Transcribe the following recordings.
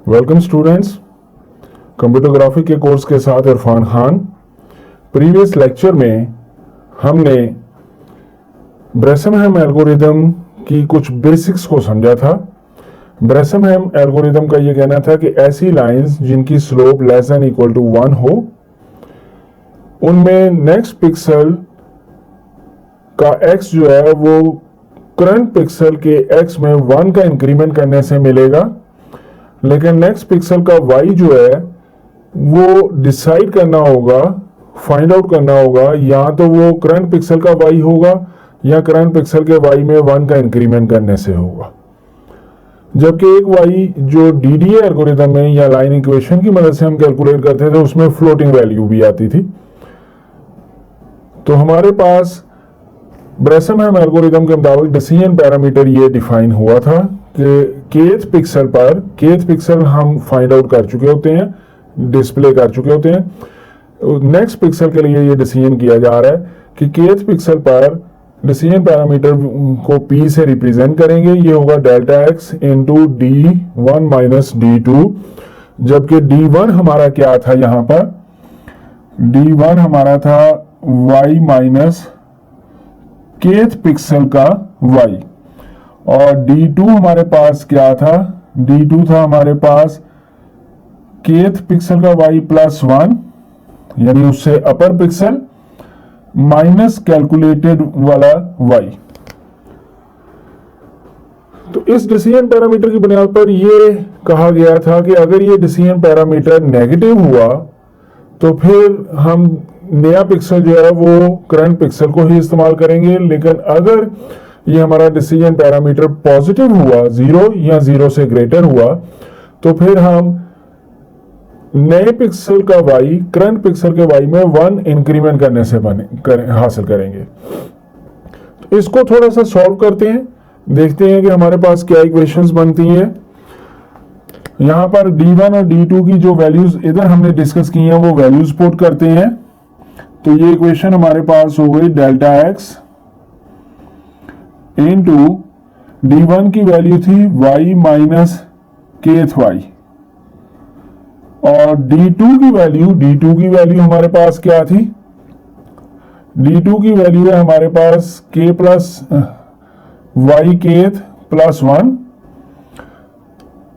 Welcome students, computer graphic के course के साथ इरफान खान। प्रीवियस लेक्चर में हमने ब्रेसनहेम एल्गोरिदम की कुछ बेसिक्स को समझा था। ब्रेसनहेम एल्गोरिदम का ये कहना था कि ऐसी लाइंस जिनकी slope less than equal to 1 हो, उनमें नेक्स्ट पिक्सल का x जो है वो करंट पिक्सल के x में 1 का इंक्रीमेंट करने से मिलेगा, लेकिन नेक्स्ट पिक्सल का y जो है वो डिसाइड करना होगा, फाइंड आउट करना होगा, या तो वो करंट पिक्सल का y होगा या करंट पिक्सल के y में 1 का इंक्रीमेंट करने से होगा। जबकि एक y जो DDA एल्गोरिदम में या लाइन इक्वेशन की मदद से हम कैलकुलेट करते थे उसमें फ्लोटिंग वैल्यू भी आती थी। तो हमारे पास ब्रेसनहेम एल्गोरिदम के मुताबिक डिसीजन पैरामीटर ये डिफाइन हुआ था कि kth पिक्सल हम फाइंड आउट कर चुके होते हैं, डिस्प्ले कर चुके होते हैं। नेक्स्ट पिक्सल के लिए ये डिसीजन किया जा रहा है कि kth पिक्सल पर डिसीजन पैरामीटर को p से रिप्रेजेंट करेंगे। ये होगा delta x into d1 minus d2, जबकि d1 हमारा क्या था, यहाँ पर d1 हमारा था y माइनस kth पिक्सल का y, और d2 हमारे पास क्या था, d2 था हमारे पास kth पिक्सल का y प्लस 1, यानी उससे अपर पिक्सल माइनस कैलकुलेटेड वाला y। तो इस डिसीजन पैरामीटर की बुनियाद पर यह कहा गया था कि अगर ये डिसीजन पैरामीटर नेगेटिव हुआ तो फिर हम नया पिक्सल जो है वो करंट पिक्सल को ही इस्तेमाल करेंगे, लेकिन अगर ये हमारा डिसीजन पैरामीटर पॉजिटिव हुआ, 0 या 0 से ग्रेटर हुआ, तो फिर हम नए पिक्सल का y करंट पिक्सल के y में 1 इंक्रीमेंट करने से हासिल करेंगे। तो इसको थोड़ा सा सॉल्व करते हैं, देखते हैं कि हमारे पास क्या इक्वेशंस बनती हैं। यहाँ पर d1 और d2 की जो वैल्यूज इधर हमने डिस्कस की हैं वो वैल्यूज पुट करते हैं। तो ये इक्वेशन हमारे पास हो गई डेल्टा x इंटू d1 की वैल्यू थी y माइनस kth y, और d2 की वैल्यू हमारे पास क्या थी, d2 की वैल्यू है हमारे पास k plus y kth plus 1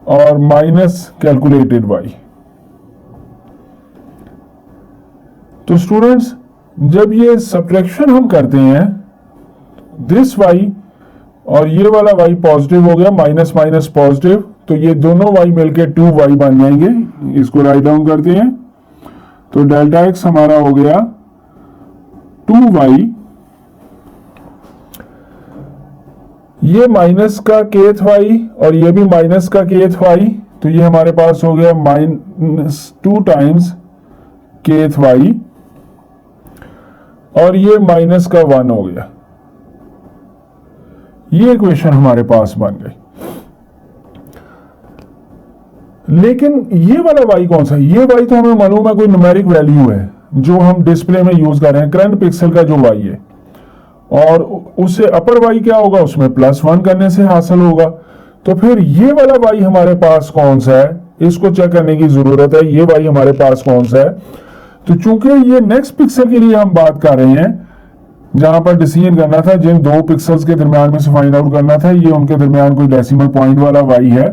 और माइनस कैलकुलेटेड y। तो स्टूडेंट्स, जब ये सब्ट्रैक्शन हम करते हैं, दिस y और ये वाला y पॉजिटिव हो गया, माइनस माइनस पॉजिटिव, तो ये दोनों y मिलके 2y बन जाएंगे। इसको राइट डाउन करते हैं, तो डेल्टा x हमारा हो गया 2y, ये माइनस का kth y और ये भी माइनस का kth y, तो ये हमारे पास हो गया माइनस 2 टाइम्स kth y, और ये माइनस का 1 हो गया। ये इक्वेशन हमारे पास बन गई। लेकिन ये वाला y कौन सा है? ये y तो हमें मालूम है कोई न्यूमेरिक वैल्यू है जो हम डिस्प्ले में यूज कर रहे हैं, करंट पिक्सल का जो y है, और उससे अपर y क्या होगा, उसमें प्लस 1 करने से हासिल होगा। तो फिर ये वाला y हमारे पास कौन सा है, इसको चेक करने की जरूरत है। ये y हमारे पास कौन सा है? तो चूंकि ये नेक्स्ट पिक्सल के लिए हम बात कर रहे हैं, जहां पर डिसीजन करना था, जिन दो पिक्सल्स के दरमियान में से फाइंड आउट करना था, ये उनके दरमियान कोई डेसिमल पॉइंट वाला y है,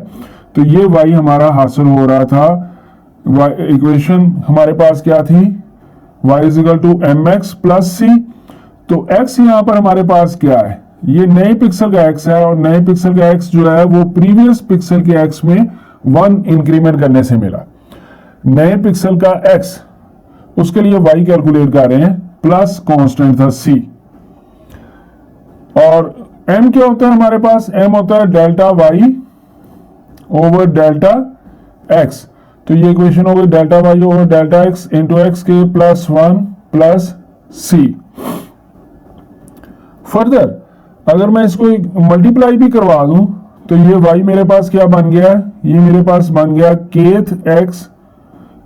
तो ये y हमारा हासिल हो रहा था। इक्वेशन हमारे पास क्या थी, y is equal to mx plus c। तो x यहाँ पर हमारे पास क्या है, ये नए पिक्सल का x है, और नए पिक्सल का x जो है वो प्रीवियस पिक्सल के x में 1 इंक्रीमेंट करने से मिला। नए पिक्सल का x, उसके लिए y कैलकुलेट कर रहे हैं, प्लस कांस्टेंट था c, और m क्या होता है हमारे पास, m होता है delta y over delta x। तो ये इक्वेशन हो गई delta y over delta x into x के प्लस 1 प्लस c। फर्दर अगर मैं इसको मल्टीप्लाई भी करवा दूं, तो ये y मेरे पास क्या बन गया, ये मेरे पास बन गया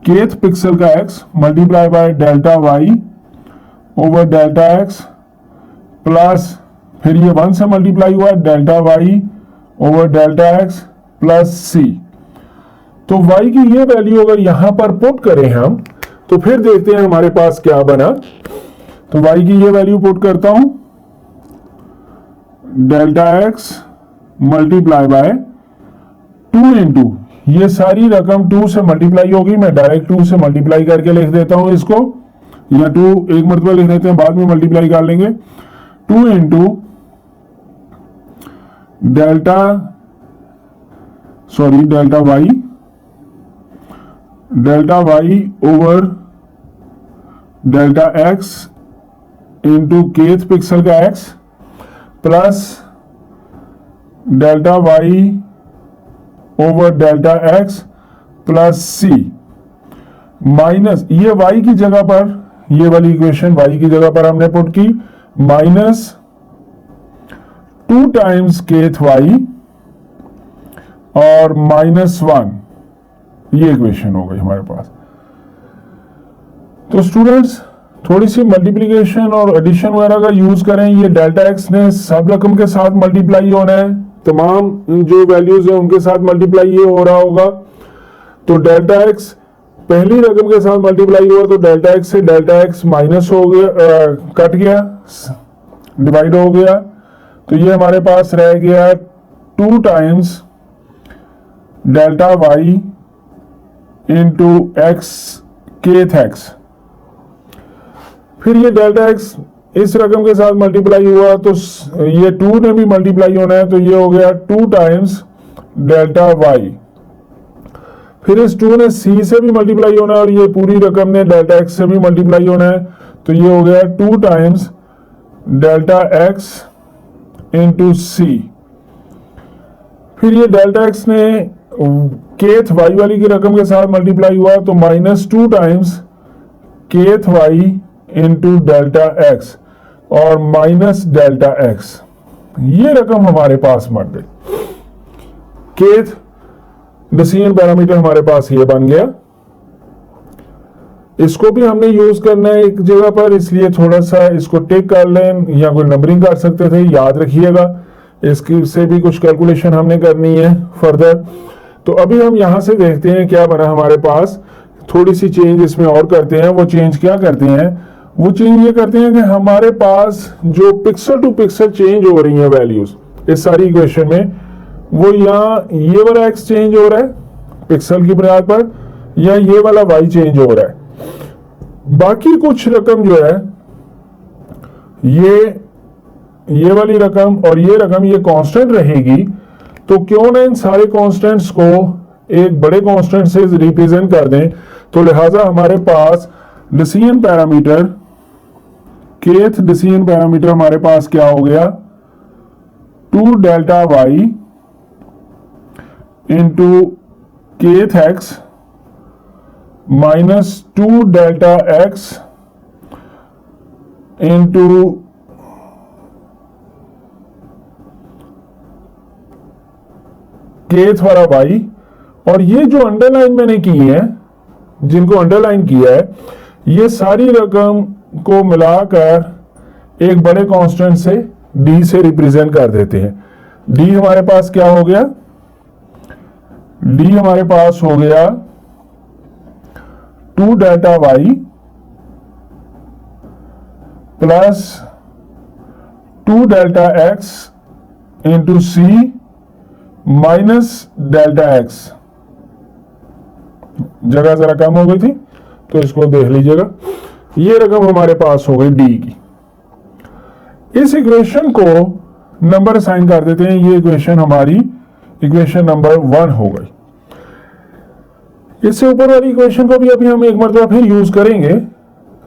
kth पिक्सल का x multiply by delta y over delta x, plus फिर ये 1 से मल्टीप्लाई हुआ delta y over delta x plus c। तो y की ये वैल्यू अगर यहां पर पुट करें हम, तो फिर देखते हैं हमारे पास क्या बना। तो y की ये वैल्यू पुट करता हूं, delta x multiply by 2 into, ये सारी रकम 2 से मल्टीप्लाई होगी, मैं डायरेक्ट 2 से मल्टीप्लाई करके लिख देता हूं इसको, या 2 एक मरतबा लिख देते हैं, बाद में मल्टीप्लाई कर लेंगे। 2 into delta y over delta x into kth pixel का x plus delta y over delta x plus c minus, ये y की जगह पर, ये वाली इक्वेशन y की जगह पर हमने पुट की, माइनस 2 टाइम्स केथ y और -1, ये इक्वेशन हो गई हमारे पास। तो स्टूडेंट्स थोड़ी सी मल्टीप्लिकेशन और एडिशन वगैरह का यूज करें। ये डेल्टा x ने सब रकम के साथ मल्टीप्लाई होना है, तमाम जो वैल्यूज है उनके साथ मल्टीप्लाई ये हो रहा होगा। तो डेल्टा x पहली रकम के साथ मल्टीप्लाई हुआ, तो डेल्टा x से डेल्टा x माइनस हो गया, कट गया, डिवाइड हो गया, तो ये हमारे पास रह गया 2 times delta y into x kth x। फिर ये डेल्टा x इस रकम के साथ मल्टीप्लाई हुआ, तो ये 2 ने भी मल्टीप्लाई होना है, तो ये हो गया 2 टाइम्स डेल्टा y। फिर इस 2 ने c से भी मल्टीप्लाई होना है, और ये पूरी रकम ने डेल्टा x से भी मल्टीप्लाई होना है, तो ये हो गया 2 times delta x into c। फिर ये डेल्टा x ने केथ y वाली की रकम के साथ मल्टीप्लाई हुआ, तो -2 times kth y into delta x और माइनस डेल्टा x, ये रकम हमारे पास बन गई। केथ डिसीजन पैरामीटर हमारे पास ये बन गया। इसको भी हमने यूज करना है एक जगह पर, इसलिए थोड़ा सा इसको टिक कर लें, या कोई नंबरिंग कर सकते थे, याद रखिएगा। इसकी से भी कुछ कैलकुलेशन हमने करनी है फर्दर। तो अभी हम यहां से देखते हैं क्या बना हमारे पास। थोड़ी सी चेंज इसमें और करते हैं। वो चेंज क्या करते हैं? वो चेंज ये करते हैं कि हमारे पास जो पिक्सल टू पिक्सल चेंज हो रही है वैल्यूज इस सारी इक्वेशन में, वो यहाँ ये वाला x चेंज हो रहा है पिक्सल की बुनियाद पर, या ये वाला y चेंज हो रहा है। बाकी कुछ रकम जो है ये वाली रकम और ये रकम ये कांस्टेंट रहेगी। तो क्यों ना इन सारे कांस्टेंट्स को एक बड़े कांस्टेंट से रिप्रेजेंट कर दें। तो लिहाजा हमारे पास decision parameter, kth decision parameter हमारे पास क्या हो गया? 2 delta y into kth x minus 2 delta x into kth वाला y। और ये जो अंडरलाइन मैंने की है, जिनको अंडरलाइन किया है, ये सारी रकम को मिलाकर एक बड़े कांस्टेंट से d से रिप्रेजेंट कर देते हैं। d हमारे पास क्या हो गया? d हमारे पास हो गया 2 delta y plus 2 delta x into c minus delta x। जगह जरा कम हो गई थी तो इसको देख लीजिएगा। ये रकम हमारे पास हो गई d की। इस इक्वेशन को नंबर असाइन कर देते हैं। ये इक्वेशन हमारी इक्वेशन नंबर 1 हो गई। इससे ऊपर वाली इक्वेशन को भी अभी हम एक मरतबा फिर यूज करेंगे,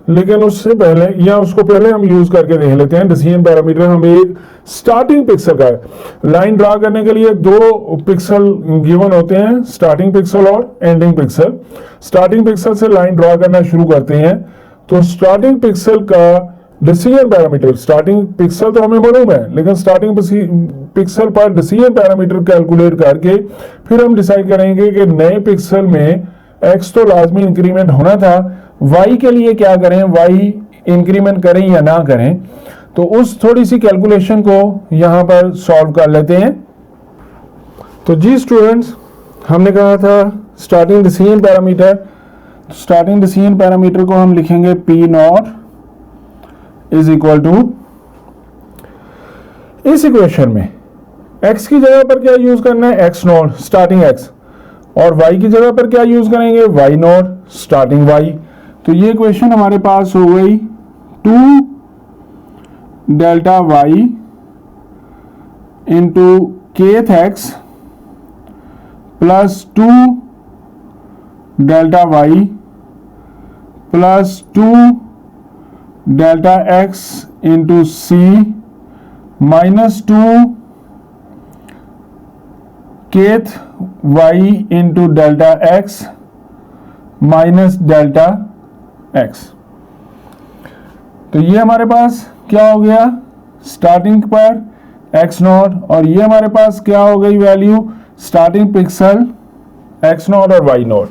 लेकिन उससे पहले या उसको पहले हम यूज करके देख लेते हैं। डिसीजन पैरामीटर हमें एक स्टार्टिंग पिक्सल का है। लाइन ड्रा करने के लिए 2 पिक्सल गिवन होते हैं, स्टार्टिंग पिक्सल और एंडिंग पिक्सल। स्टार्टिंग पिक्सल से लाइन ड्रा करना शुरू करते हैं। तो स्टार्टिंग पिक्सल का डिसीजन पैरामीटर, स्टार्टिंग पिक्सल तो हमें मालूम है, लेकिन स्टार्टिंग पिक्सल पर डिसीजन पैरामीटर कैलकुलेट करके फिर हम डिसाइड करेंगे कि नए पिक्सल में x तो लाजमी इंक्रीमेंट होना था, y के लिए क्या करें, y इंक्रीमेंट करें या ना करें। तो उस थोड़ी सी कैलकुलेशन को यहां पर सॉल्व कर लेते हैं। तो जी स्टूडेंट्स, हमने कहा था starting decision parameter, starting decision parameter को हम लिखेंगे P nought is equal to, इस इक्वेशन में x की जगह पर क्या यूज करना है, x नॉट स्टार्टिंग x, और y की जगह पर क्या यूज करेंगे, y नॉट स्टार्टिंग y। तो ये इक्वेशन हमारे पास हो गई 2 delta y into kth x plus 2 delta y plus 2 delta x into c minus 2 kth y into delta x minus delta x। तो ये हमारे पास क्या हो गया स्टार्टिंग पर x नॉट, और ये हमारे पास क्या हो गई value starting pixel x not और y नॉट।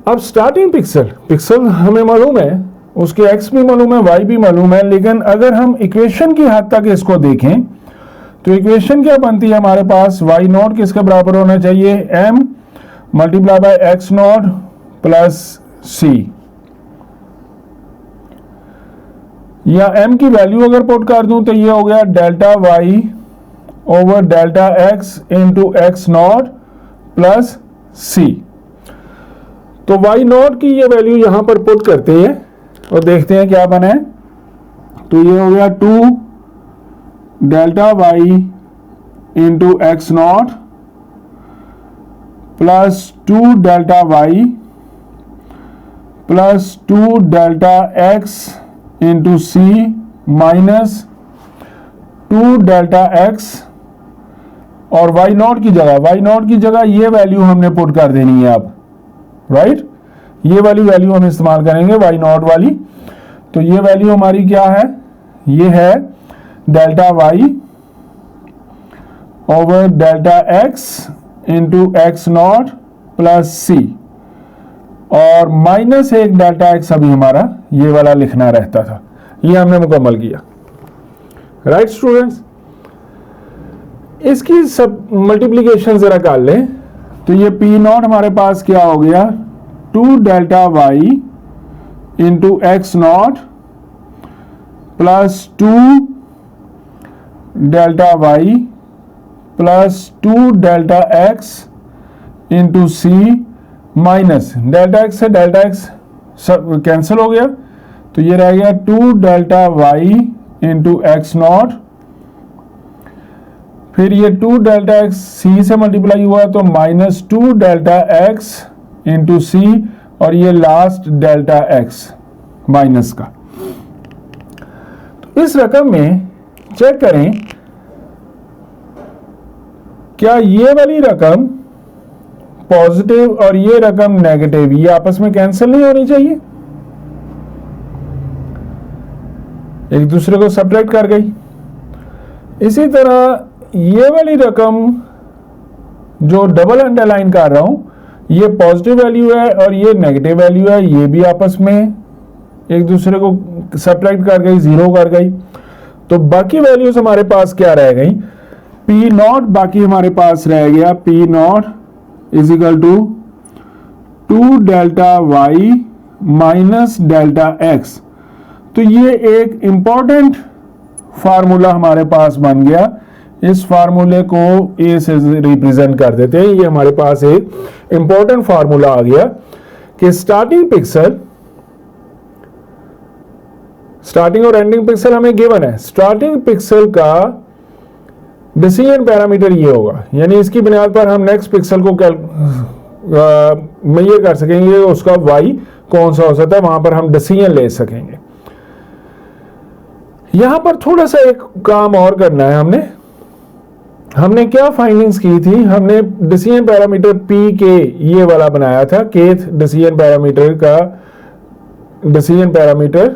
अब स्टार्टिंग पिक्सल हमें मालूम है, उसके x भी मालूम है, y भी मालूम है, लेकिन अगर हम इक्वेशन की हद तक इसको देखें तो इक्वेशन क्या बनती है हमारे पास, y नॉट किसके बराबर होना चाहिए, m multiply by x not plus c, या m की वैल्यू अगर पुट कर दूं तो ये हो गया delta y over delta x into x not plus c। तो y नॉट की ये वैल्यू यहां पर पुट करते हैं और देखते हैं क्या बने। तो ये हो गया 2 delta y into x not plus 2 delta y plus 2 delta x into c minus 2 delta x, और y नॉट की जगह ये वैल्यू हमने पुट कर देनी है अब, राइट ये वाली वैल्यू हम इस्तेमाल करेंगे y नॉट वाली। तो ये वैल्यू हमारी क्या है, ये है delta y over delta x into x not plus c, और माइनस 1 डेल्टा x अभी हमारा ये वाला लिखना रहता था, ये हमने मुकम्मल किया। राइट स्टूडेंट्स, इसकी सब मल्टीप्लीकेशन जरा कर लें तो ये पी नॉट हमारे पास क्या हो गया 2 delta y into x not plus 2 delta y plus 2 delta x into c minus delta x से डेल्टा x कैंसिल हो गया, तो ये रह गया 2 delta y into x not, फिर ये 2 डेल्टा x c से मल्टीप्लाई हुआ तो minus 2 delta x into c, और ये लास्ट डेल्टा x माइनस का। तो इस रकम में चेक करें क्या ये वाली रकम पॉजिटिव और ये रकम नेगेटिव ये आपस में कैंसिल नहीं होनी चाहिए, एक दूसरे को सब्ट्रैक्ट कर गई। इसी तरह ये वाली रकम जो डबल अंडरलाइन कर रहा हूं ये पॉजिटिव वैल्यू है और ये नेगेटिव वैल्यू है, ये भी आपस में एक दूसरे को सब्ट्रैक्ट कर गई, जीरो कर गई। तो बाकी वैल्यूज हमारे पास क्या रह गई, पी नॉट बाकी हमारे पास रह गया P nought is equal to 2 delta y minus delta x। तो ये एक इंपॉर्टेंट फार्मूला हमारे पास बन गया, इस फार्मूले को a से रिप्रेजेंट कर देते हैं। ये हमारे पास एक इंपॉर्टेंट फार्मूला आ गया कि स्टार्टिंग और एंडिंग पिक्सल हमें गिवन है। स्टार्टिंग पिक्सल का डिसीजन पैरामीटर ये होगा, यानी इसकी बुनियाद पर हम नेक्स्ट पिक्सल को मेजर कर सकेंगे, उसका y कौन सा हो सकता है, वहां पर हम डिसीजन ले सकेंगे। यहां पर थोड़ा सा एक काम और करना है, हमने क्या फाइंडिंग्स की थी, हमने डिसीजन पैरामीटर पी के ये वाला बनाया था, केथ डिसीजन पैरामीटर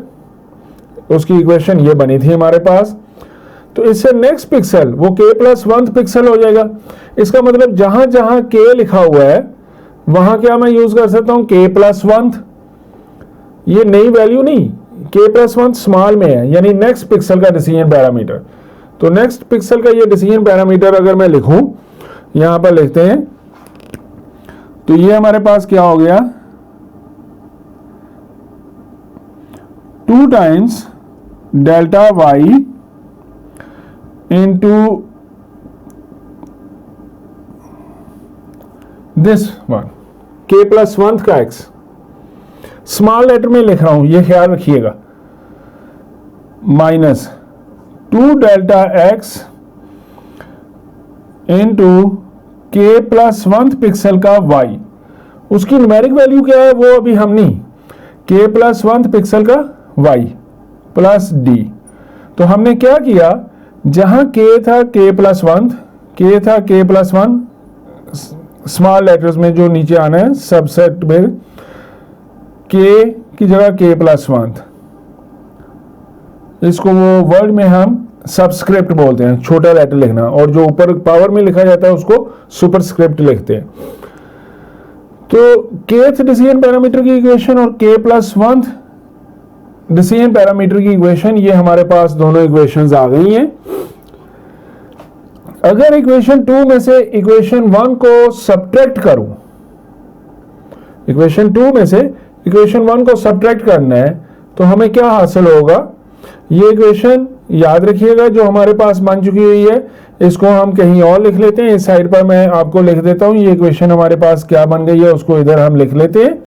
उसकी इक्वेशन ये बनी थी हमारे पास। तो इससे नेक्स्ट पिक्सल वो k प्लस 1 पिक्सल हो जाएगा। इसका मतलब जहां जहां k लिखा हुआ है वहां क्या मैं यूज कर सकता हूं, k प्लस 1, ये नई वैल्यू नहीं, k प्लस 1 स्मॉल में है, यानी नेक्स्ट पिक्सल का डिसीजन पैरामीटर। तो नेक्स्ट पिक्सल का ये डिसीजन पैरामीटर अगर मैं लिखूं यहां पर लिखते हैं। तो ये हमारे पास क्या हो गया, 2 times delta Y into this one के प्लस 1 का एक्स। स्मॉल लेटर में लिख रहा हूं, ये ख्याल रखिएगा, माइनस 2 डेल्टा एक्स इंटू के प्लस 1 पिक्सल का वाई। उसकी न्यूमेरिक वैल्यू क्या है वो अभी हम नहीं, के प्लस 1 पिक्सल का वाई प्लस डी। तो हमने क्या किया, जहां के था के प्लस 1, के था के प्लस 1, स्मॉल लेटर्स में जो नीचे आना है सबसेट में, के की जगह के प्लस 1, इसको वो वर्ड में हम सबस्क्रिप्ट बोलते हैं, छोटा लेटर लिखना, और जो ऊपर पावर में लिखा जाता है उसको सुपरस्क्रिप्ट लिखते हैं। तो केथ डिसीजन पैरामीटर की इक्वेशन और के प्लस 1 डिसीजन पैरामीटर की इक्वेशन, ये हमारे पास दोनों इक्वेशंस आ गई हैं। अगर इक्वेशन 2 में से इक्वेशन 1 को सब्ट्रैक्ट करूं, इक्वेशन 2 में से इक्वेशन 1 को सब्ट्रैक्ट करना है, तो हमें क्या हासिल होगा, ये इक्वेशन याद रखिएगा जो हमारे पास बन चुकी हुई है, इसको हम कहीं और लिख लेते हैं। इस साइड पर मैं आपको लिख देता हूं, ये इक्वेशन हमारे पास क्या बन गई है उसको इधर हम लिख लेते हैं।